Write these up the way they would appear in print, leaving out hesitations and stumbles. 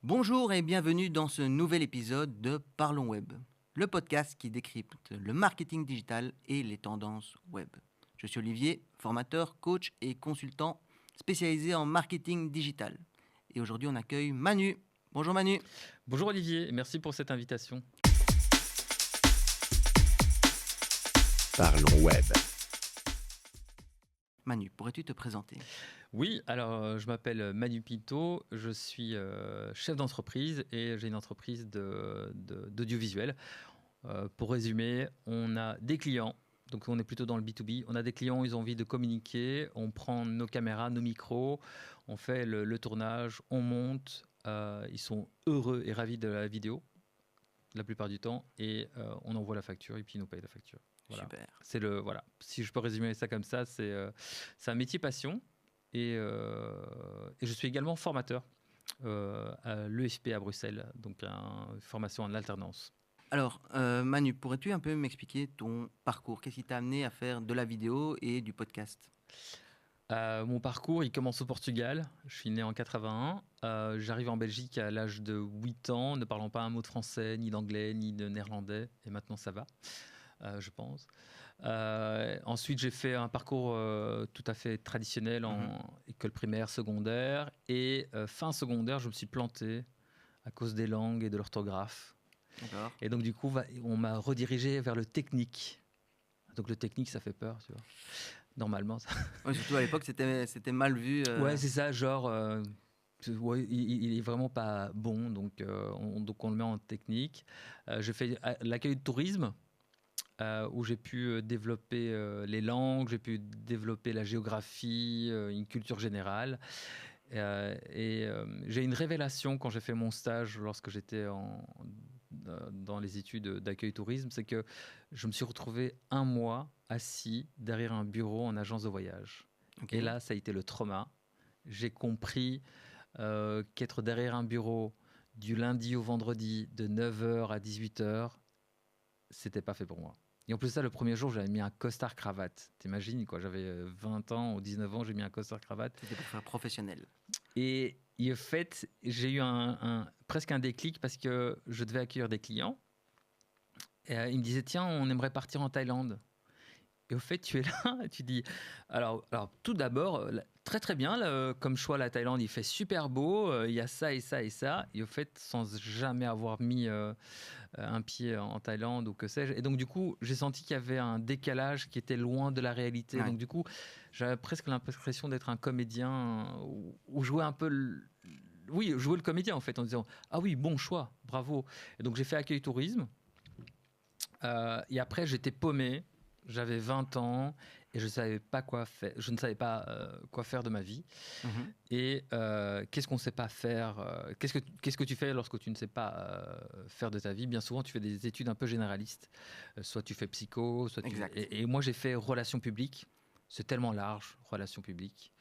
Bonjour et bienvenue dans ce nouvel épisode de Parlons Web, le podcast qui décrypte le marketing digital et les tendances web. Je suis Olivier, formateur, coach et consultant spécialisé en marketing digital. Et aujourd'hui, on accueille Manu. Bonjour Manu. Bonjour Olivier, merci pour cette invitation. Parlons Web. Manu, pourrais-tu te présenter ? Oui, alors je m'appelle Manu Pinto, je suis chef d'entreprise et j'ai une entreprise d'audiovisuel. Pour résumer, on a des clients, donc on est plutôt dans le B2B, on a des clients, ils ont envie de communiquer, on prend nos caméras, nos micros, on fait le tournage, on monte, ils sont heureux et ravis de la vidéo la plupart du temps et on envoie la facture et puis ils nous payent la facture. Voilà. Super. Voilà. Si je peux résumer ça comme ça, c'est un métier passion et je suis également formateur à l'EFP à Bruxelles, donc une formation en alternance. Alors, Manu, pourrais-tu un peu m'expliquer ton parcours ? Qu'est-ce qui t'a amené à faire de la vidéo et du podcast ? Mon parcours, il commence au Portugal. Je suis né en 81. J'arrive en Belgique à l'âge de 8 ans, ne parlant pas un mot de français, ni d'anglais, ni de néerlandais. Et maintenant, ça va, je pense. Ensuite, j'ai fait un parcours tout à fait traditionnel en école primaire, secondaire. Et fin secondaire, je me suis planté à cause des langues et de l'orthographe. D'accord. Et donc, du coup, on m'a redirigé vers le technique. Donc, le technique, ça fait peur, tu vois. Normalement, ça... Ouais, surtout à l'époque, c'était mal vu. Ouais, c'est ça, genre... ouais, il est vraiment pas bon, donc on le met en technique. J'ai fait l'accueil de tourisme, où j'ai pu développer les langues, j'ai pu développer la géographie, une culture générale. J'ai une révélation quand j'ai fait mon stage lorsque j'étais dans les études d'accueil tourisme, c'est que je me suis retrouvé un mois assis derrière un bureau en agence de voyage. Ok. Et là, ça a été le trauma. J'ai compris qu'être derrière un bureau du lundi au vendredi de 9h à 18h, c'était pas fait pour moi. Et en plus de ça, le premier jour, j'avais mis un costard cravate. T'imagines, quoi, j'avais 20 ans ou 19 ans, j'ai mis un costard cravate. C'était pour faire professionnel. Et en fait, j'ai eu presque un déclic parce que je devais accueillir des clients. Et ils me disaient, tiens, on aimerait partir en Thaïlande. Et au fait, tu es là, et tu dis... Alors tout d'abord, très très bien, là, comme choix, la Thaïlande, il fait super beau, il y a ça et ça et ça. Et au fait, sans jamais avoir mis un pied en Thaïlande ou que sais-je. Et donc, du coup, j'ai senti qu'il y avait un décalage qui était loin de la réalité. Ouais. Donc, du coup, j'avais presque l'impression d'être un comédien ou jouer un peu... Oui, jouer le comédien, en fait, en disant « Ah oui, bon choix, bravo ». Et donc, j'ai fait accueil tourisme. Et après, j'étais paumé. J'avais 20 ans et je savais pas quoi faire. Je ne savais pas quoi faire de ma vie. Et qu'est-ce qu'on ne sait pas faire qu'est-ce que tu fais lorsque tu ne sais pas faire de ta vie? Bien souvent, tu fais des études un peu généralistes. Soit tu fais psycho, soit tu... Exact. Et moi, j'ai fait relations publiques. C'est tellement large, relations publiques.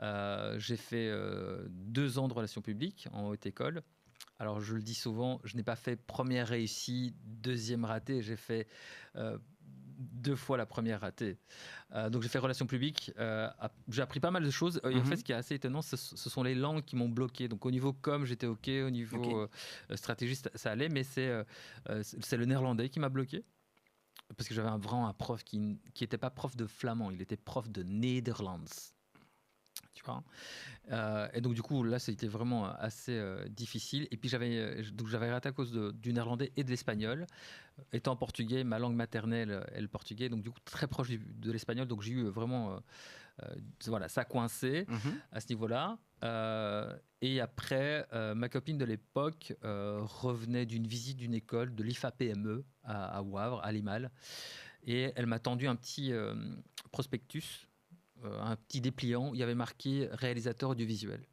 J'ai fait 2 ans de relations publiques en haute école. Alors, je le dis souvent, je n'ai pas fait première réussie, deuxième ratée. J'ai fait 2 fois la première ratée. Donc, j'ai fait relations publiques. J'ai appris pas mal de choses. Et en fait, ce qui est assez étonnant, ce sont les langues qui m'ont bloqué. Donc, au niveau com, j'étais OK. Au niveau stratégie, ça allait. Mais c'est le néerlandais qui m'a bloqué. Parce que j'avais vraiment un prof qui n'était pas prof de flamand. Il était prof de Nederlands. Tu vois. Et donc du coup là c'était vraiment assez difficile et puis j'avais raté à cause du néerlandais et de l'espagnol. Étant portugais, ma langue maternelle est le portugais, donc du coup très proche de l'espagnol, donc j'ai eu vraiment voilà, ça coincé à ce niveau-là. Et après ma copine de l'époque revenait d'une visite d'une école de l'IFA PME à Wavre, à Limal, et elle m'a tendu un petit prospectus, un petit dépliant où il y avait marqué réalisateur audiovisuel.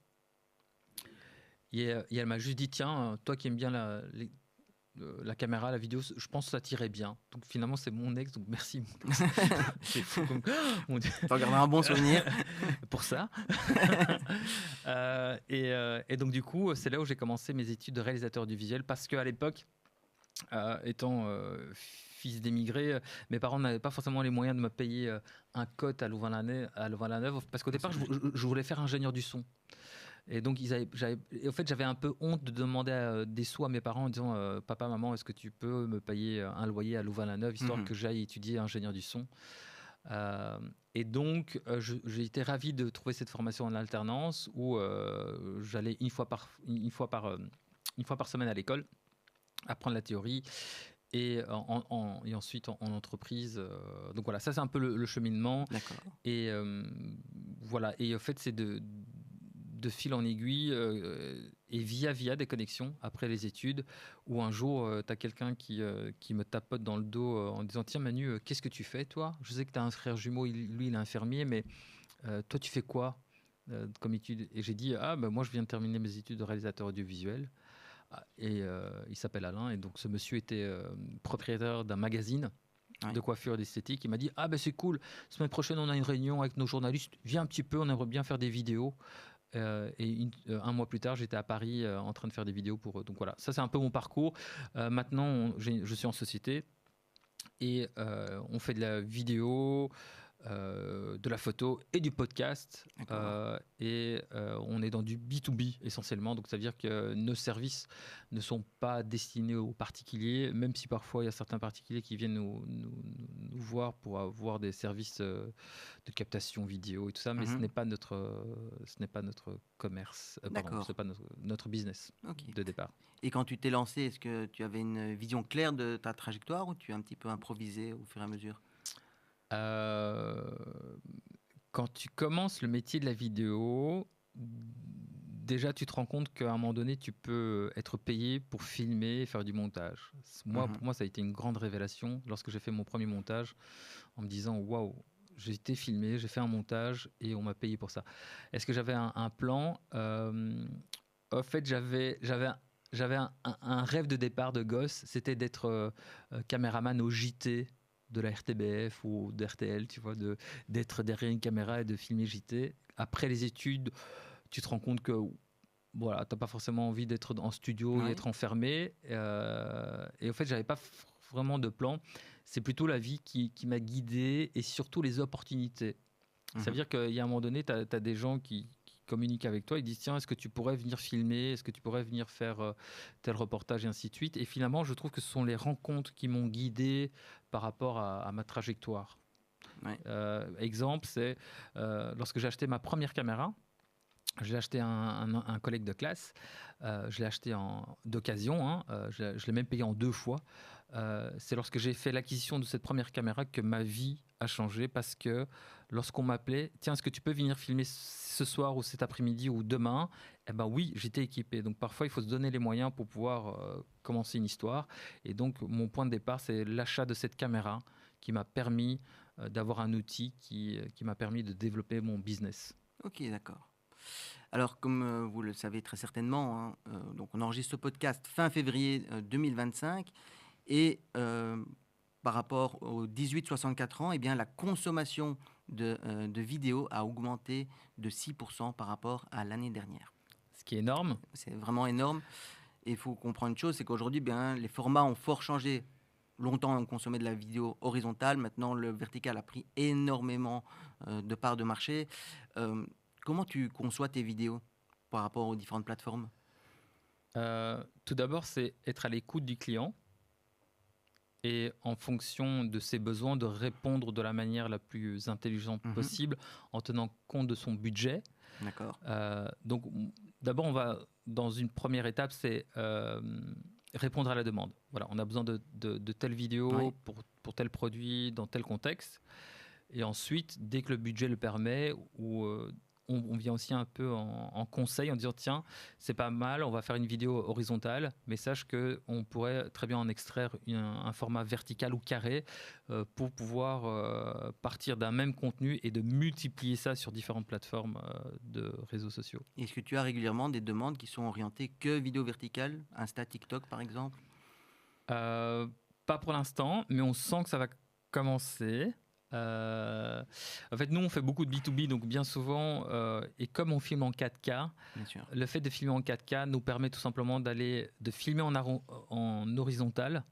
Et elle m'a juste dit, tiens, toi qui aimes bien la caméra, la vidéo, je pense que ça t'irait bien. Donc finalement, c'est mon ex, donc merci. C'est fou comme... Mon Dieu. T'en garderas un bon souvenir. Pour ça. Et donc du coup, c'est là où j'ai commencé mes études de réalisateur audiovisuel, parce qu'à l'époque, étant fils d'émigrés, mes parents n'avaient pas forcément les moyens de me payer un cote à Louvain-la-Neuve, parce qu'au départ, je voulais faire ingénieur du son. Et donc, en fait, j'avais un peu honte de demander des sous à mes parents en disant papa, maman, est-ce que tu peux me payer un loyer à Louvain-la-Neuve, histoire que j'aille étudier ingénieur du son. Et donc, j'ai été ravi de trouver cette formation en alternance où j'allais une fois par semaine à l'école, apprendre la théorie. Et ensuite en entreprise. Donc voilà, ça c'est un peu le cheminement. D'accord. Et voilà, et en fait c'est de fil en aiguille et via des connexions après les études, où un jour tu as quelqu'un qui me tapote dans le dos en disant tiens Manu, qu'est-ce que tu fais toi? Je sais que tu as un frère jumeau, lui il est infirmier, mais toi tu fais quoi comme étude? Et j'ai dit moi je viens de terminer mes études de réalisateur audiovisuel. Et il s'appelle Alain, et donc ce monsieur était propriétaire d'un magazine de coiffure et d'esthétique. Il m'a dit c'est cool, semaine prochaine on a une réunion avec nos journalistes, viens un petit peu, on aimerait bien faire des vidéos. Et un mois plus tard, j'étais à Paris en train de faire des vidéos pour eux. Donc voilà, ça c'est un peu mon parcours. Maintenant, je suis en société et on fait de la vidéo, de la photo et du podcast. Et on est dans du B2B essentiellement. Donc ça veut dire que nos services ne sont pas destinés aux particuliers, même si parfois il y a certains particuliers qui viennent nous voir pour avoir des services de captation vidéo et tout ça, mais ce n'est pas notre commerce, ce n'est pas notre business de départ. Et quand tu t'es lancé, est-ce que tu avais une vision claire de ta trajectoire ou tu as un petit peu improvisé au fur et à mesure? Quand tu commences le métier de la vidéo, déjà tu te rends compte qu'à un moment donné tu peux être payé pour filmer et faire du montage. Pour moi ça a été une grande révélation lorsque j'ai fait mon premier montage, en me disant waouh, j'ai été filmé, j'ai fait un montage et on m'a payé pour ça. Est-ce que j'avais un plan? En fait j'avais un rêve de départ de gosse, c'était d'être caméraman au JT de la RTBF ou de RTL, tu vois, d'être derrière une caméra et de filmer JT. Après les études, tu te rends compte que voilà, t'as pas forcément envie d'être en studio et être enfermé. Et en fait, j'avais pas vraiment de plan. C'est plutôt la vie qui m'a guidé et surtout les opportunités. Ça veut dire qu'il y a un moment donné, tu as des gens qui communiquent avec toi, ils disent tiens, est-ce que tu pourrais venir filmer, est-ce que tu pourrais venir faire tel reportage et ainsi de suite. Et finalement, je trouve que ce sont les rencontres qui m'ont guidé par rapport à ma trajectoire. Exemple, c'est lorsque j'ai acheté ma première caméra, je l'ai acheté à un collègue de classe, je l'ai acheté d'occasion, je l'ai même payé en 2 fois. C'est lorsque j'ai fait l'acquisition de cette première caméra que ma vie a changé, parce que lorsqu'on m'appelait, tiens, est-ce que tu peux venir filmer ce soir ou cet après-midi ou demain? Eh ben oui, j'étais équipé. Donc parfois, il faut se donner les moyens pour pouvoir commencer une histoire. Et donc, mon point de départ, c'est l'achat de cette caméra qui m'a permis d'avoir un outil qui m'a permis de développer mon business. Ok, d'accord. Alors, comme vous le savez très certainement, donc on enregistre ce podcast fin février 2025 et par rapport aux 18-64 ans, eh bien, la consommation de vidéos a augmenté de 6% par rapport à l'année dernière. Ce qui est énorme. C'est vraiment énorme. Et il faut comprendre une chose, c'est qu'aujourd'hui, bien, les formats ont fort changé. Longtemps, on consommait de la vidéo horizontale. Maintenant, le vertical a pris énormément de parts de marché. Comment tu conçois tes vidéos par rapport aux différentes plateformes? Tout d'abord, c'est être à l'écoute du client et en fonction de ses besoins, de répondre de la manière la plus intelligente possible en tenant compte de son budget. D'accord. Donc, d'abord, on va, dans une première étape, c'est répondre à la demande. Voilà, on a besoin de telle vidéo pour tel produit, dans tel contexte. Et ensuite, dès que le budget le permet, on vient aussi un peu en conseil en disant tiens, c'est pas mal, on va faire une vidéo horizontale, mais sache qu'on pourrait très bien en extraire un format vertical ou carré pour pouvoir partir d'un même contenu et de multiplier ça sur différentes plateformes de réseaux sociaux. Est-ce que tu as régulièrement des demandes qui sont orientées que vidéo verticale, Insta, TikTok par exemple? Pas pour l'instant, mais on sent que ça va commencer. En fait, nous, on fait beaucoup de B2B, donc bien souvent, et comme on filme en 4K, le fait de filmer en 4K nous permet tout simplement de filmer en horizontal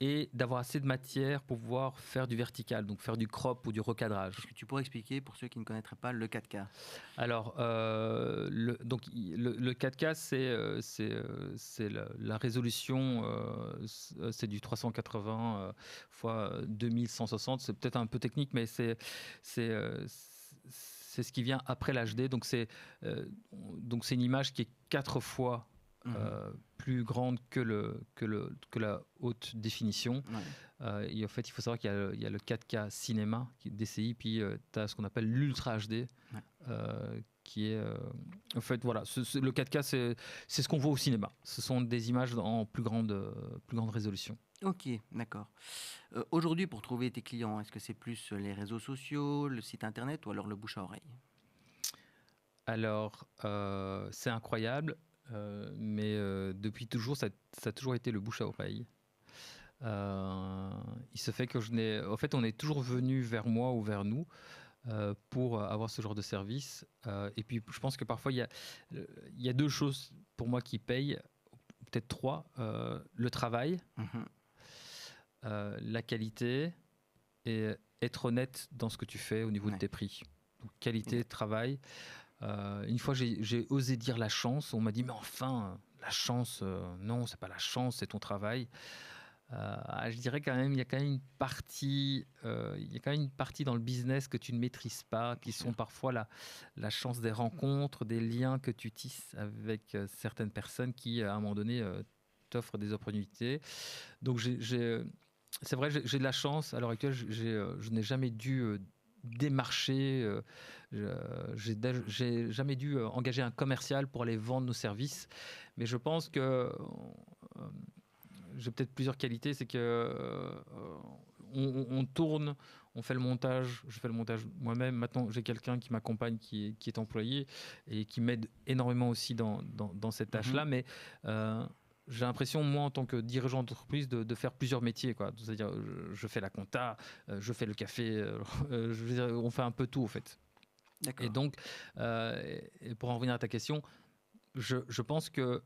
et d'avoir assez de matière pour pouvoir faire du vertical, donc faire du crop ou du recadrage. Est-ce que tu pourrais expliquer pour ceux qui ne connaîtraient pas le 4K? Alors, le 4K, c'est la résolution, c'est du 380 fois 2160. C'est peut-être un peu technique, mais c'est ce qui vient après l'HD. Donc c'est une image qui est 4 fois plus grande que la haute définition. Ouais. Et en fait, il faut savoir qu'il y a le 4K cinéma DCI, puis tu as ce qu'on appelle l'Ultra HD, qui est... en fait, voilà, le 4K, c'est ce qu'on voit au cinéma. Ce sont des images en plus grande résolution. Ok, d'accord. Aujourd'hui, pour trouver tes clients, est-ce que c'est plus les réseaux sociaux, le site internet ou alors le bouche à oreille? Alors, c'est incroyable, mais depuis toujours, ça a toujours été le bouche à oreille. Il se fait que en fait, on est toujours venu vers moi ou vers nous pour avoir ce genre de service. Et puis, je pense que parfois, il y a deux choses pour moi qui payent, peut-être trois. Le travail, la qualité et être honnête dans ce que tu fais au niveau de tes prix. Donc, qualité, travail. Une fois, j'ai osé dire la chance. On m'a dit, mais enfin, la chance, non, c'est pas la chance, c'est ton travail. Je dirais quand même, il y a quand même une partie dans le business que tu ne maîtrises pas, qui sont parfois la chance des rencontres, des liens que tu tisses avec certaines personnes qui, à un moment donné, t'offrent des opportunités. Donc, c'est vrai, j'ai de la chance. À l'heure actuelle, je n'ai jamais dû démarcher, j'ai jamais dû engager un commercial pour aller vendre nos services. Mais je pense que j'ai peut-être plusieurs qualités, c'est que on tourne, on fait le montage, je fais le montage moi-même. Maintenant, j'ai quelqu'un qui m'accompagne, qui est employé et qui m'aide énormément aussi dans cette tâche-là. Mais j'ai l'impression, moi, en tant que dirigeant d'entreprise, de faire plusieurs métiers, quoi. C'est-à-dire, je fais la compta, je fais le café, je veux dire, on fait un peu tout, en fait. D'accord. Et donc, et pour en revenir à ta question, je pense que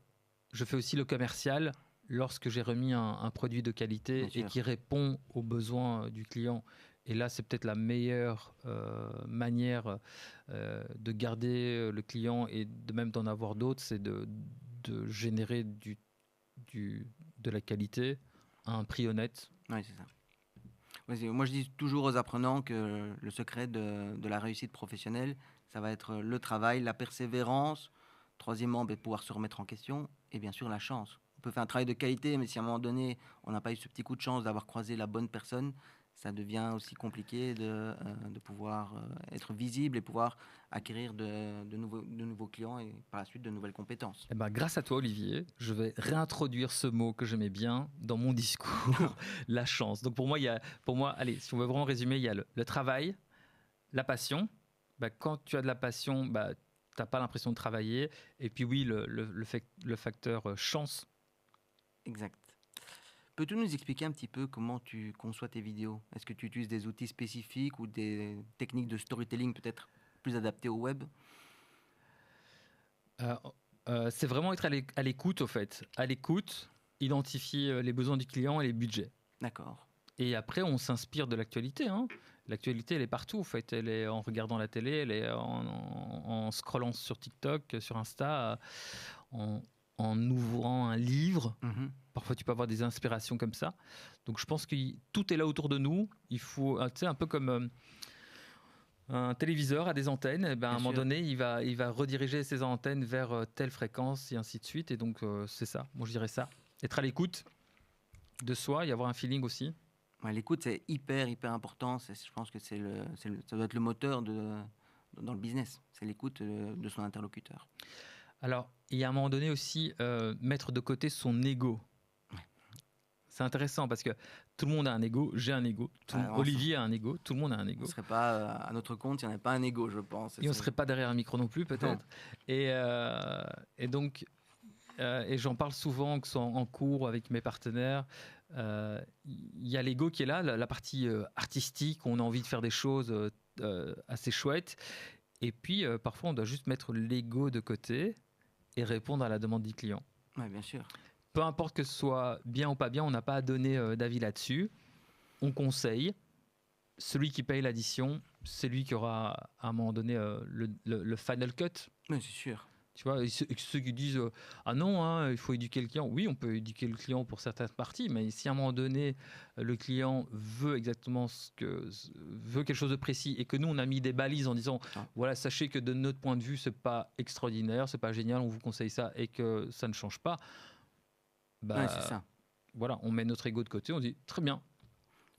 je fais aussi le commercial lorsque j'ai remis un produit de qualité et qui répond aux besoins du client. Et là, c'est peut-être la meilleure manière de garder le client et de même d'en avoir d'autres, c'est de générer de la qualité à un prix honnête. Oui, c'est ça. Moi, je dis toujours aux apprenants que le secret de la réussite professionnelle, ça va être le travail, la persévérance. Troisièmement, pouvoir se remettre en question. Et bien sûr, la chance. On peut faire un travail de qualité, mais si à un moment donné, on n'a pas eu ce petit coup de chance d'avoir croisé la bonne personne, ça devient aussi compliqué de pouvoir être visible et pouvoir acquérir de nouveaux clients et par la suite de nouvelles compétences. Eh ben, grâce à toi, Olivier, je vais réintroduire ce mot que j'aimais bien dans mon discours, la chance. Donc pour moi, allez, si on veut vraiment résumer, il y a le travail, la passion. Quand tu as de la passion, tu n'as pas l'impression de travailler. Et puis oui, le facteur chance. Exact. Peux-tu nous expliquer un petit peu comment tu conçois tes vidéos? Est-ce que tu utilises des outils spécifiques ou des techniques de storytelling peut-être plus adaptées au web? C'est vraiment être à l'écoute, au fait. À l'écoute, identifier les besoins du client et les budgets. D'accord. Et après, on s'inspire de l'actualité. L'actualité, elle est partout, en fait. Elle est en regardant la télé, elle est en scrollant sur TikTok, sur Insta, en ouvrant un livre. Parfois, tu peux avoir des inspirations comme ça. Donc, je pense que tout est là autour de nous. Il faut, tu sais, un peu comme un téléviseur a des antennes. À un moment donné, il va rediriger ses antennes vers telle fréquence et ainsi de suite. Et donc, c'est ça. Moi, je dirais ça. Être à l'écoute de soi et avoir un feeling aussi. Ouais, l'écoute, c'est hyper important. Je pense que ça doit être le moteur dans le business. C'est l'écoute de son interlocuteur. Alors, il y a un moment donné aussi mettre de côté son ego. C'est intéressant parce que tout le monde a un ego, j'ai un ego, Olivier a un ego, tout le monde a un ego. On ne serait pas à notre compte, il n'y en a pas un ego, je pense. Et on ne serait pas derrière un micro non plus, peut-être. Et donc, et j'en parle souvent, que ce soit en cours avec mes partenaires, il y a l'ego qui est là, la partie artistique, où on a envie de faire des choses assez chouettes. Et puis, parfois, on doit juste mettre l'ego de côté et répondre à la demande du client. Oui, bien sûr. peu importe que ce soit bien ou pas bien, on n'a pas à donner d'avis là-dessus. On conseille. Celui qui paye l'addition, c'est lui qui aura à un moment donné le final cut. Oui, c'est sûr. Tu vois, et ceux qui disent ah non, hein, il faut éduquer le client. Oui, on peut éduquer le client pour certaines parties, mais si à un moment donné le client veut exactement veut quelque chose de précis et que nous on a mis des balises en disant voilà, sachez que de notre point de vue c'est pas extraordinaire, c'est pas génial, on vous conseille ça et que ça ne change pas. Ouais, c'est ça. Voilà, on met notre ego de côté, on dit très bien.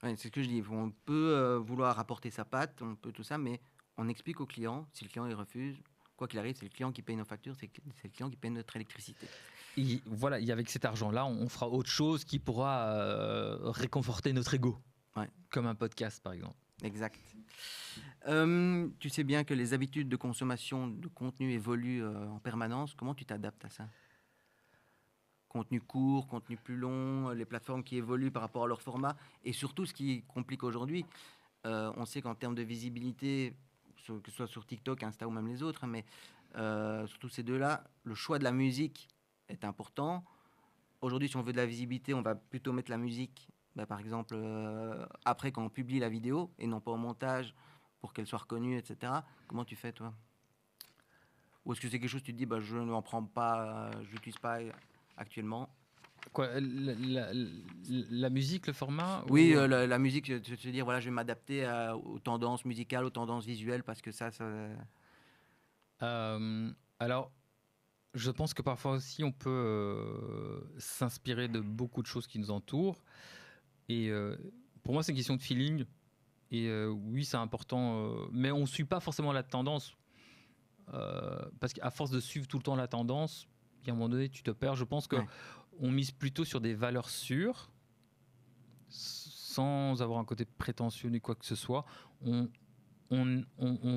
Ouais, c'est ce que je dis. On peut vouloir apporter sa patte, on peut tout ça, mais on explique au client. Si le client il refuse, quoi qu'il arrive, c'est le client qui paye nos factures, c'est le client qui paye notre électricité. Et voilà, et avec cet argent-là, on fera autre chose qui pourra réconforter notre ego, comme un podcast par exemple. Exact. Tu sais bien que les habitudes de consommation de contenu évoluent en permanence. Comment tu t'adaptes à ça ? Contenu court, contenu plus long, les plateformes qui évoluent par rapport à leur format, et surtout ce qui complique aujourd'hui, on sait qu'en termes de visibilité, que ce soit sur TikTok, Insta ou même les autres, mais surtout ces deux-là, le choix de la musique est important. Aujourd'hui, si on veut de la visibilité, on va plutôt mettre la musique, par exemple, après quand on publie la vidéo, et non pas au montage, pour qu'elle soit reconnue, etc. Comment tu fais, toi ? Ou est-ce que c'est quelque chose que tu te dis, je n'en prends pas, je l'utilise pas actuellement ? Quoi, la musique, le format ? Oui, la musique, se dire, voilà, je vais m'adapter aux tendances musicales, aux tendances visuelles, parce que ça... Alors, je pense que parfois aussi, on peut s'inspirer de beaucoup de choses qui nous entourent. Et pour moi, c'est une question de feeling. Et oui, c'est important, mais on ne suit pas forcément la tendance. Parce qu'à force de suivre tout le temps la tendance, il y a un moment donné, tu te perds. Je pense qu'on mise plutôt sur des valeurs sûres, sans avoir un côté prétentieux ni quoi que ce soit. On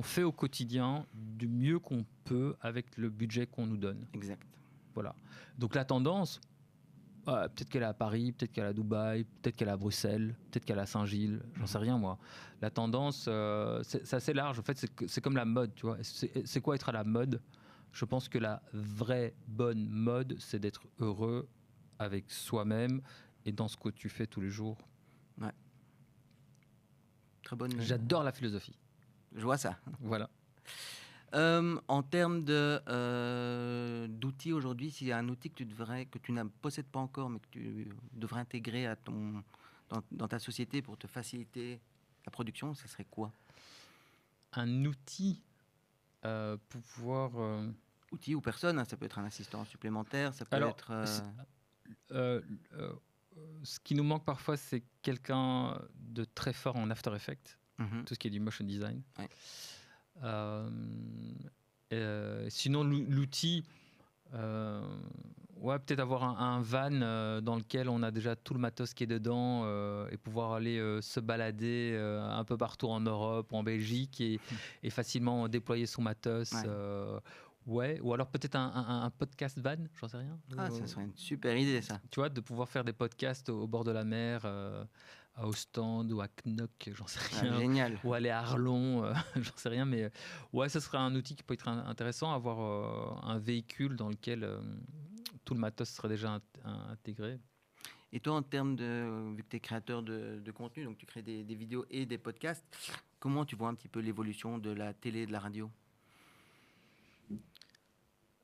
fait au quotidien du mieux qu'on peut avec le budget qu'on nous donne. Exact. Voilà. Donc la tendance, peut-être qu'elle est à Paris, peut-être qu'elle est à Dubaï, peut-être qu'elle est à Bruxelles, peut-être qu'elle est à Saint-Gilles, j'en sais rien moi. La tendance, c'est assez large. En fait, c'est comme la mode, tu vois. C'est quoi être à la mode ? Je pense que la vraie bonne mode, c'est d'être heureux avec soi-même et dans ce que tu fais tous les jours. Ouais. Très bonne. J'adore la philosophie. Je vois ça. Voilà. En termes d'outils aujourd'hui, s'il y a un outil que tu ne possèdes pas encore, mais que tu devrais intégrer dans ta société pour te faciliter la production, ce serait quoi ? Un outil pour pouvoir... Outil ou personne, hein, ça peut être un assistant supplémentaire, ça peut être... ce qui nous manque parfois, c'est quelqu'un de très fort en After Effects, tout ce qui est du motion design. Ouais. Sinon, l'outil, peut-être avoir un van dans lequel on a déjà tout le matos qui est dedans et pouvoir aller se balader un peu partout en Europe, en Belgique et facilement déployer son matos. Ou alors peut-être un podcast van, j'en sais rien. Ça serait une super idée, ça. Tu vois, de pouvoir faire des podcasts au bord de la mer, à Ostende ou à Knock, j'en sais rien. Génial. Ou aller à Arlon, j'en sais rien. Mais ce serait un outil qui peut être intéressant, avoir un véhicule dans lequel tout le matos serait déjà intégré. Et toi, en termes vu que tu es créateur de contenu, donc tu crées des vidéos et des podcasts, comment tu vois un petit peu l'évolution de la télé et de la radio ?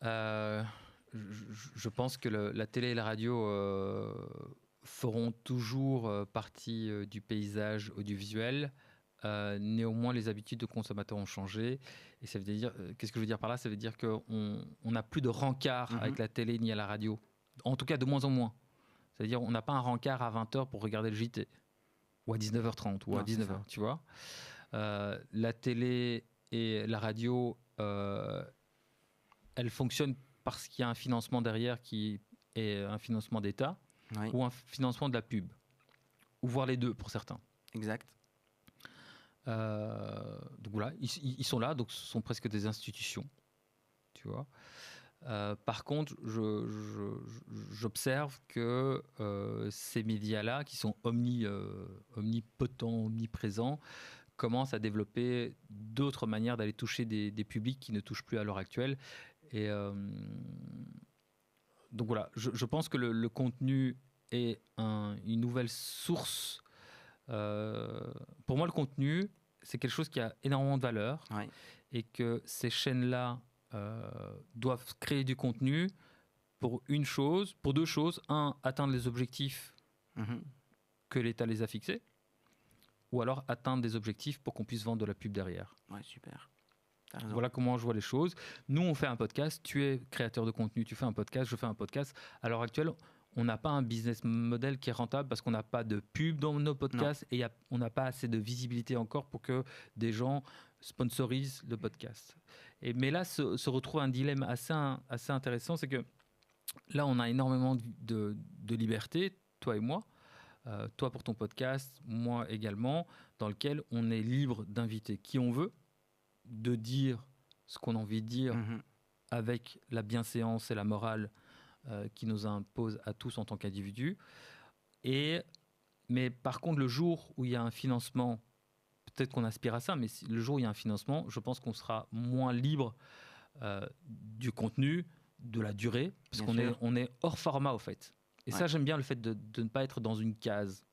Je pense que la télé et la radio feront toujours partie du paysage audiovisuel. Néanmoins, les habitudes de consommateurs ont changé. Et ça veut dire, qu'est-ce que je veux dire par là ? Ça veut dire qu'on n'a plus de rencard avec la télé ni à la radio. En tout cas, de moins en moins. C'est-à-dire on n'a pas un rencard à 20h pour regarder le JT. Ou à 19h30 ou à 19h, tu vois. La télé et la radio... elle fonctionne parce qu'il y a un financement derrière qui est un financement d'État ou un financement de la pub, ou voire les deux pour certains. Exact. Donc voilà, ils sont là, donc ce sont presque des institutions, tu vois. Par contre, j'observe que ces médias-là, qui sont omnipotents, omniprésents, commencent à développer d'autres manières d'aller toucher des publics qui ne touchent plus à l'heure actuelle. Et donc voilà, je pense que le contenu est une nouvelle source. Pour moi, le contenu, c'est quelque chose qui a énormément de valeur Ouais. et que ces chaînes-là doivent créer du contenu pour deux choses. Un, atteindre les objectifs Mhm. que l'État les a fixés, ou alors atteindre des objectifs pour qu'on puisse vendre de la pub derrière. Ouais, super. T'as raison. Voilà comment je vois les choses. Nous, on fait un podcast. Tu es créateur de contenu, tu fais un podcast, je fais un podcast. À l'heure actuelle, on n'a pas un business model qui est rentable parce qu'on n'a pas de pub dans nos podcasts et on n'a pas assez de visibilité encore pour que des gens sponsorisent le podcast. Mais là, se retrouve un dilemme assez intéressant, c'est que là, on a énormément de liberté, toi et moi. Toi pour ton podcast, moi également, dans lequel on est libre d'inviter qui on veut, de dire ce qu'on a envie de dire Mhm. avec la bienséance et la morale qui nous impose à tous en tant qu'individus. Mais par contre, le jour où il y a un financement, peut-être qu'on aspire à ça, mais le jour où il y a un financement, je pense qu'on sera moins libre du contenu, de la durée, parce Bien sûr. on est hors format au fait. Et Ouais. ça, j'aime bien le fait de ne pas être dans une case.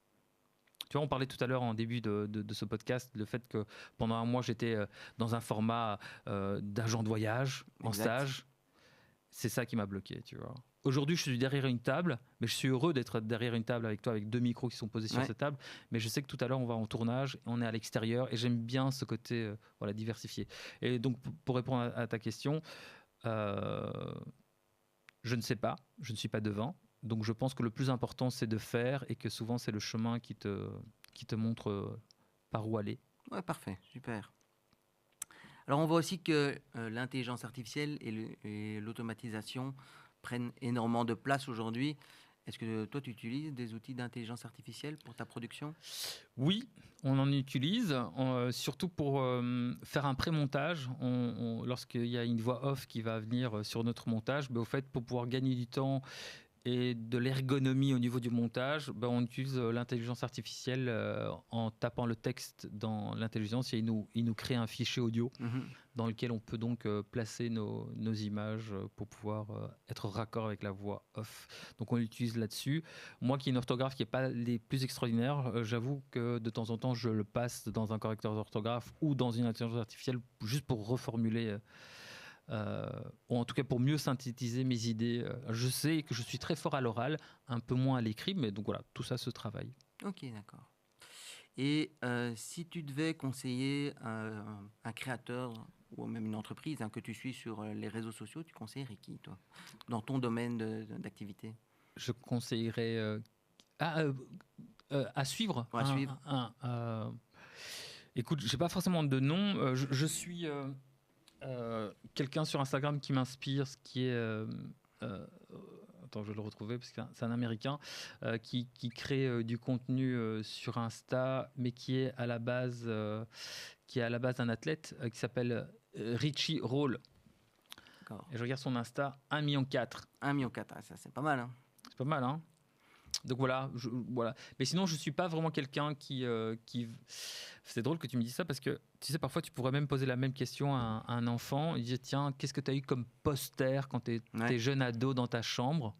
Tu vois, on parlait tout à l'heure en début de ce podcast, le fait que pendant un mois, j'étais dans un format d'agent de voyage, en Exact. stage. C'est ça qui m'a bloqué, tu vois. Aujourd'hui, je suis derrière une table, mais je suis heureux d'être derrière une table avec toi, avec 2 micros qui sont posés sur Ouais. cette table. Mais je sais que tout à l'heure, on va en tournage, on est à l'extérieur, et j'aime bien ce côté voilà, diversifié. Et donc, pour répondre à ta question, euh, je ne sais pas, je ne suis pas devin. Donc je pense que le plus important, c'est de faire et que souvent, c'est le chemin qui te montre par où aller. Ouais, parfait, super. Alors on voit aussi que l'intelligence artificielle et l'automatisation prennent énormément de place aujourd'hui. Est-ce que toi tu utilises des outils d'intelligence artificielle pour ta production? Oui, on en utilise, surtout pour faire un pré-montage. Lorsqu'il y a une voix off qui va venir sur notre montage, au fait, pour pouvoir gagner du temps et de l'ergonomie au niveau du montage, on utilise l'intelligence artificielle en tapant le texte dans l'intelligence et il nous crée un fichier audio Mhm. dans lequel on peut donc placer nos images pour pouvoir être raccord avec la voix off. Donc on l'utilise là-dessus. Moi qui ai une orthographe qui n'est pas les plus extraordinaires, j'avoue que de temps en temps je le passe dans un correcteur d'orthographe ou dans une intelligence artificielle juste pour reformuler ou en tout cas pour mieux synthétiser mes idées. Je sais que je suis très fort à l'oral, un peu moins à l'écrit, mais donc voilà, tout ça se travaille. Ok, d'accord. Et si tu devais conseiller un créateur ou même une entreprise que tu suis sur les réseaux sociaux, tu conseillerais qui, toi, dans ton domaine d'activité? Je conseillerais à suivre Pour la suivre? écoute, j'ai pas forcément de nom. Je suis quelqu'un sur Instagram qui m'inspire, ce qui est attends, je vais le retrouver parce que c'est un Américain qui crée du contenu sur Insta, mais qui est à la base un athlète qui s'appelle Richie Roll. D'accord. Et je regarde son Insta, 1,4 million. 1,4 million, ça c'est pas mal, hein? C'est pas mal, hein? Donc voilà, voilà. Mais sinon, je suis pas vraiment quelqu'un qui. C'est drôle que tu me dises ça parce que tu sais, parfois, tu pourrais même poser la même question à un enfant. Il dit tiens, qu'est-ce que tu as eu comme poster quand tu étais jeune ado dans ta chambre?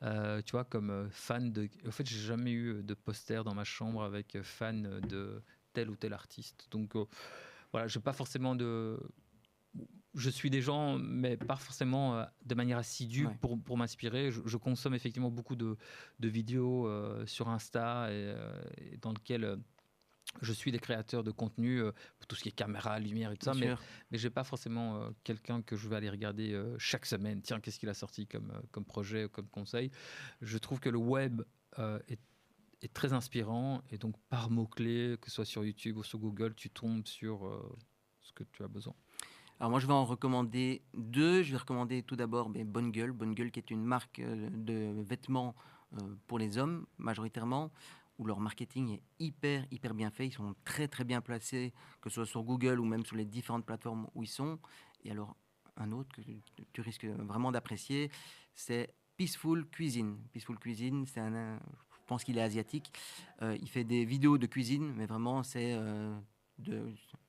Tu vois, comme fan de. En fait, j'ai jamais eu de poster dans ma chambre avec fan de tel ou tel artiste. Donc voilà, j'ai pas forcément de. Je suis des gens, mais pas forcément de manière assidue pour m'inspirer. Je consomme effectivement beaucoup de vidéos sur Insta et dans lesquelles je suis des créateurs de contenu pour tout ce qui est caméra, lumière et tout ça. Mais je n'ai pas forcément quelqu'un que je vais aller regarder chaque semaine. Tiens, qu'est-ce qu'il a sorti comme projet, comme conseil. Je trouve que le web est très inspirant et donc par mots-clés, que ce soit sur YouTube ou sur Google, tu tombes sur ce que tu as besoin. Alors moi, je vais en recommander 2. Je vais recommander tout d'abord Bonne Gueule. Bonne Gueule qui est une marque de vêtements pour les hommes, majoritairement, où leur marketing est hyper bien fait. Ils sont très bien placés, que ce soit sur Google ou même sur les différentes plateformes où ils sont. Et alors, un autre que tu risques vraiment d'apprécier, c'est Peaceful Cuisine. Peaceful Cuisine, je pense qu'il est asiatique. Il fait des vidéos de cuisine, mais vraiment, c'est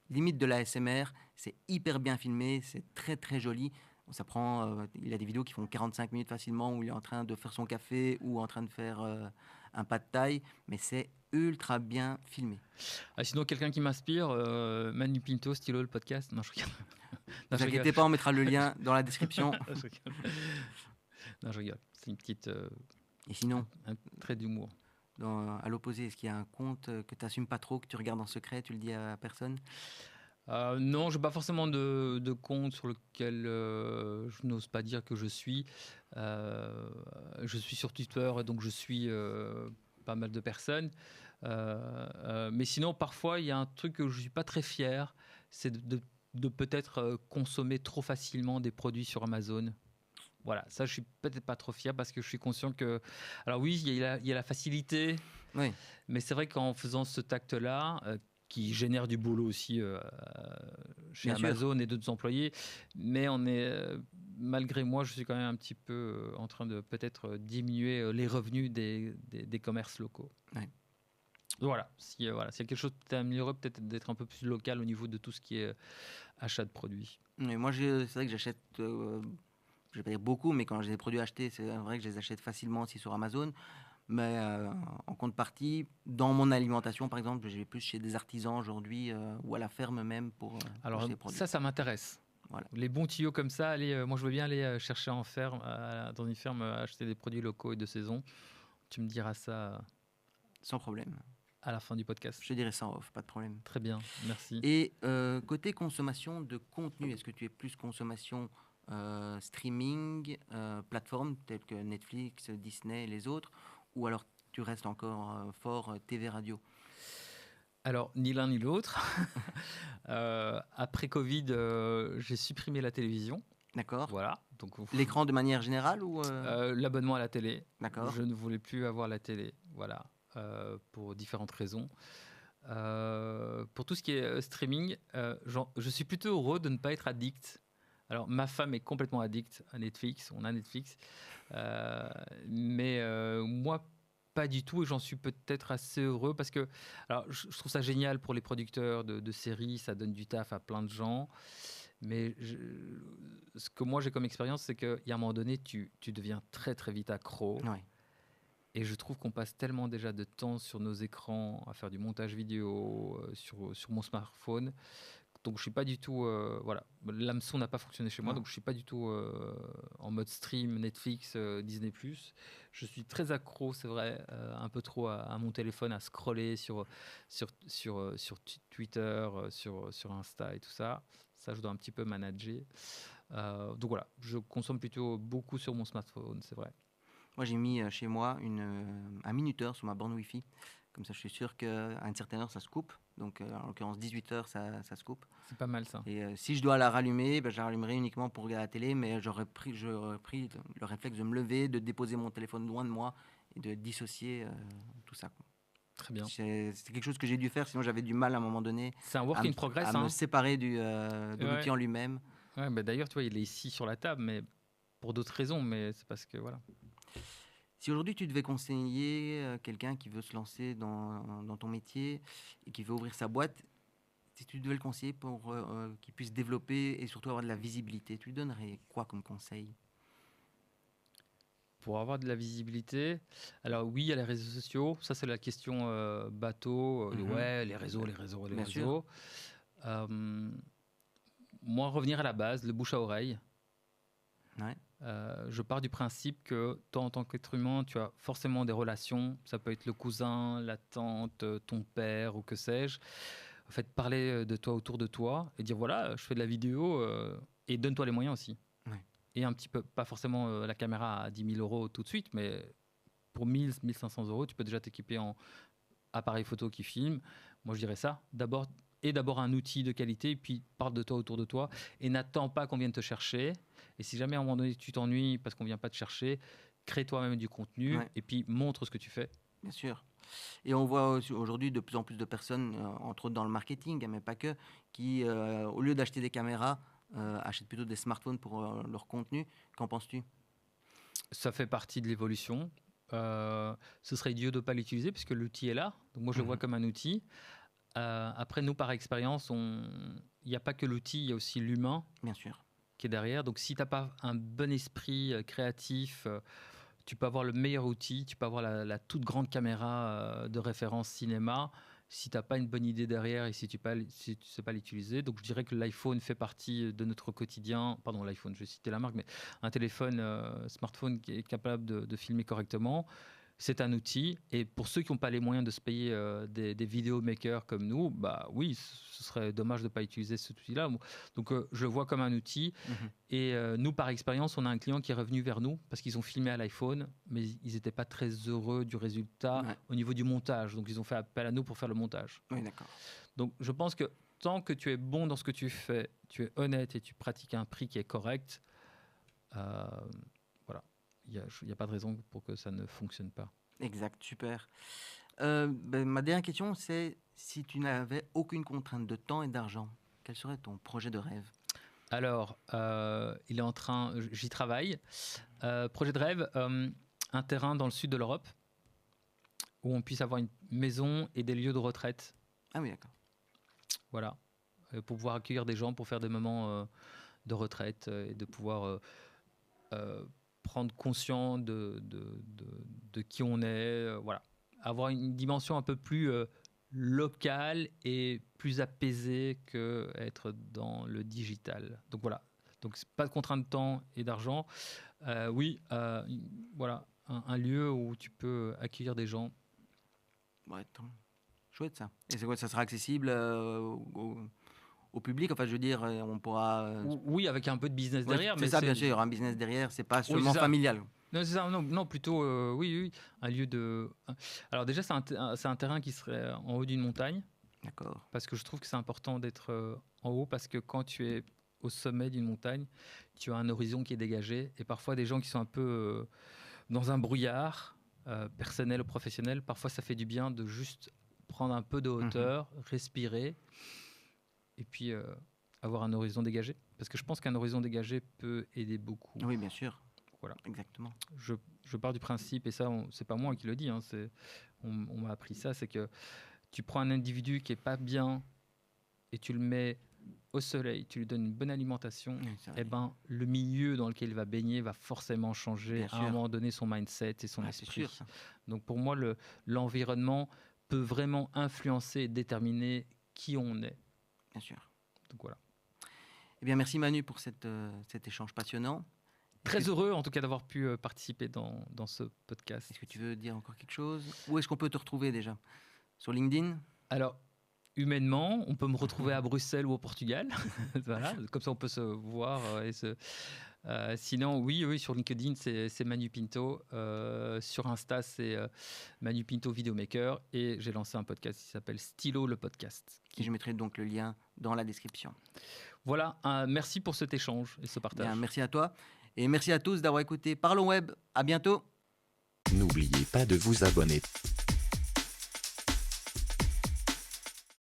limite de la ASMR. C'est hyper bien filmé, c'est très joli. Il a des vidéos qui font 45 minutes facilement où il est en train de faire son café ou en train de faire un pas de taille, mais c'est ultra bien filmé. Sinon, quelqu'un qui m'inspire, Manu Pinto, Stylo, le podcast. Non, je regarde. Ne vous inquiétez pas, on mettra le lien dans la description. Non, je rigole. C'est une petite. Et sinon, un trait d'humour. À l'opposé, est-ce qu'il y a un compte que tu n'assumes pas trop, que tu regardes en secret, tu le dis à personne? Non, je n'ai pas forcément de compte sur lequel je n'ose pas dire que je suis. Je suis sur Twitter, donc je suis pas mal de personnes. Mais sinon, parfois, il y a un truc que je ne suis pas très fier, c'est de peut-être consommer trop facilement des produits sur Amazon. Voilà, ça, je suis peut-être pas trop fier parce que je suis conscient que... Alors oui, il y a la facilité, Oui. mais c'est vrai qu'en faisant ce tact-là, qui génère du boulot aussi chez Bien sûr. Amazon et d'autres employés, mais on est, malgré moi, je suis quand même un petit peu en train de peut-être diminuer les revenus des commerces locaux. Ouais. Donc voilà, s'il y a quelque chose à améliorer, peut-être d'être un peu plus local au niveau de tout ce qui est achat de produits. Et moi, c'est vrai que j'achète, je vais pas dire beaucoup, mais quand j'ai des produits achetés, c'est vrai que je les achète facilement aussi sur Amazon. Mais en contrepartie, dans mon alimentation, par exemple, je vais plus chez des artisans aujourd'hui ou à la ferme même pour Alors acheter des produits. ça m'intéresse. Voilà. Les bons tuyaux comme ça, moi je veux bien aller chercher en ferme, dans une ferme, acheter des produits locaux et de saison. Tu me diras ça sans problème. À la fin du podcast. Je te dirai ça en off, pas de problème. Très bien, merci. Et côté consommation de contenu, est-ce que tu es plus consommation streaming, plateformes telles que Netflix, Disney et les autres, ou alors tu restes encore fort TV radio? Alors, ni l'un ni l'autre. Après Covid, j'ai supprimé la télévision. D'accord. Voilà. L'écran de manière générale ou l'abonnement à la télé. D'accord. Je ne voulais plus avoir la télé. Voilà. Pour différentes raisons. Pour tout ce qui est streaming, je suis plutôt heureux de ne pas être addict. Alors, ma femme est complètement addicte à Netflix. On a Netflix. Mais moi, pas du tout. Et j'en suis peut-être assez heureux parce que alors, je trouve ça génial pour les producteurs de séries. Ça donne du taf à plein de gens. Mais ce que moi, j'ai comme expérience, c'est qu'il y a un moment donné, tu deviens très, très vite accro. Ouais. Et je trouve qu'on passe tellement déjà de temps sur nos écrans à faire du montage vidéo sur mon smartphone. Donc je suis pas du tout voilà, l'hameçon n'a pas fonctionné chez moi, donc je suis pas du tout en mode stream Netflix, Disney+. Je suis très accro, c'est vrai, un peu trop à mon téléphone, à scroller sur Twitter, sur Insta et tout ça. Ça, je dois un petit peu manager. Donc voilà, je consomme plutôt beaucoup sur mon smartphone, c'est vrai. Moi, j'ai mis chez moi un minuteur sur ma borne Wi-Fi. Comme ça, je suis sûr qu'à une certaine heure, ça se coupe. Donc, en l'occurrence, 18h, ça se coupe. C'est pas mal, ça. Et si je dois la rallumer, je la rallumerai uniquement pour regarder la télé. Mais j'aurais pris le réflexe de me lever, de déposer mon téléphone loin de moi et de dissocier tout ça. Très bien. C'est quelque chose que j'ai dû faire, sinon j'avais du mal à un moment donné. C'est un work in progress. À me séparer de l'outil en lui-même. Ouais, bah d'ailleurs, tu vois, il est ici sur la table, mais pour d'autres raisons. Mais c'est parce que, voilà. Si aujourd'hui tu devais conseiller quelqu'un qui veut se lancer dans ton métier et qui veut ouvrir sa boîte, si tu devais le conseiller pour qu'il puisse développer et surtout avoir de la visibilité, tu lui donnerais quoi comme conseil? Pour avoir de la visibilité, alors oui, il y a les réseaux sociaux. Ça, c'est la question bateau. Ouais, les réseaux. Moi, revenir à la base, le bouche à oreille. Ouais. Je pars du principe que toi, en tant qu'être humain, tu as forcément des relations. Ça peut être le cousin, la tante, ton père ou que sais-je. En fait, parler de toi autour de toi et dire voilà, je fais de la vidéo et donne-toi les moyens aussi. Ouais. Et un petit peu, pas forcément la caméra à 10 000 euros tout de suite, mais pour 1 000, 1 500 euros, tu peux déjà t'équiper en appareil photo qui filme. Moi, je dirais ça. D'abord un outil de qualité, et puis parle de toi autour de toi et n'attends pas qu'on vienne te chercher. Et si jamais à un moment donné tu t'ennuies parce qu'on vient pas te chercher, crée toi-même du contenu et puis montre ce que tu fais. Bien sûr. Et on voit aujourd'hui de plus en plus de personnes, entre autres dans le marketing, mais pas que, qui, au lieu d'acheter des caméras, achètent plutôt des smartphones pour leur contenu. Qu'en penses-tu? Ça fait partie de l'évolution. Ce serait idiot de ne pas l'utiliser puisque l'outil est là. Donc moi, je le vois comme un outil. Après, nous, par expérience, il n'y a pas que l'outil, il y a aussi l'humain. Bien sûr. qui est derrière. Donc, si tu n'as pas un bon esprit créatif, tu peux avoir le meilleur outil, tu peux avoir la toute grande caméra de référence cinéma. Si tu n'as pas une bonne idée derrière et si tu ne sais pas l'utiliser. Donc, je dirais que l'iPhone fait partie de notre quotidien. Pardon, l'iPhone, je vais citer la marque, mais un téléphone, smartphone qui est capable de filmer correctement, c'est un outil. Et pour ceux qui n'ont pas les moyens de se payer des vidéomakers comme nous, bah oui, ce serait dommage de ne pas utiliser cet outil-là. Donc, je le vois comme un outil. Et nous, par expérience, on a un client qui est revenu vers nous parce qu'ils ont filmé à l'iPhone, mais ils n'étaient pas très heureux du résultat au niveau du montage. Donc, ils ont fait appel à nous pour faire le montage. Oui, d'accord. Donc, je pense que tant que tu es bon dans ce que tu fais, tu es honnête et tu pratiques un prix qui est correct, voilà, il n'y a pas de raison pour que ça ne fonctionne pas. Exact, super. Ma dernière question, c'est si tu n'avais aucune contrainte de temps et d'argent, quel serait ton projet de rêve? Alors, il est en train, j'y travaille. Projet de rêve, un terrain dans le sud de l'Europe où on puisse avoir une maison et des lieux de retraite. Ah oui, d'accord. Voilà, pour pouvoir accueillir des gens pour faire des moments de retraite et de pouvoir prendre conscience de qui on est. Voilà, avoir une dimension un peu plus locale et plus apaisée qu'être dans le digital. Donc voilà, donc pas de contrainte de temps et d'argent. Oui, voilà, un lieu où tu peux accueillir des gens. Ouais, chouette ça. Et c'est quoi, ça sera accessible au public? Enfin, je veux dire, on pourra... Oui, avec un peu de business derrière. C'est ça, bien sûr, il y aura un business derrière, c'est pas seulement familial. Non, c'est ça, non, plutôt, oui, un lieu de... Alors déjà, c'est un terrain qui serait en haut d'une montagne. D'accord. Parce que je trouve que c'est important d'être en haut, parce que quand tu es au sommet d'une montagne, tu as un horizon qui est dégagé. Et parfois, des gens qui sont un peu dans un brouillard, personnel ou professionnel, parfois ça fait du bien de juste prendre un peu de hauteur, respirer, et puis avoir un horizon dégagé. Parce que je pense qu'un horizon dégagé peut aider beaucoup. Oui, bien sûr. Voilà. Exactement. Je pars du principe, et ça, c'est pas moi qui le dis, hein, on m'a appris ça, c'est que tu prends un individu qui est pas bien et tu le mets au soleil, tu lui donnes une bonne alimentation, et ben le milieu dans lequel il va baigner va forcément changer à un moment donné son mindset et son esprit. Sûr, donc pour moi, l'environnement peut vraiment influencer et déterminer qui on est. Bien sûr. Donc voilà. Eh bien, merci Manu pour cet échange passionnant. Très heureux en tout cas d'avoir pu participer dans ce podcast. Est-ce que tu veux dire encore quelque chose? Où est-ce qu'on peut te retrouver déjà? Sur LinkedIn? Alors, humainement, on peut me retrouver à Bruxelles ou au Portugal. Voilà, comme ça on peut se voir. Sinon, oui, sur LinkedIn, c'est Manu Pinto. Sur Insta, c'est Manu Pinto Videomaker. Et j'ai lancé un podcast qui s'appelle Stylo le podcast. Et je mettrai donc le lien dans la description. Voilà, merci pour cet échange et ce partage. Bien, merci à toi. Et merci à tous d'avoir écouté Parlons Web. À bientôt. N'oubliez pas de vous abonner.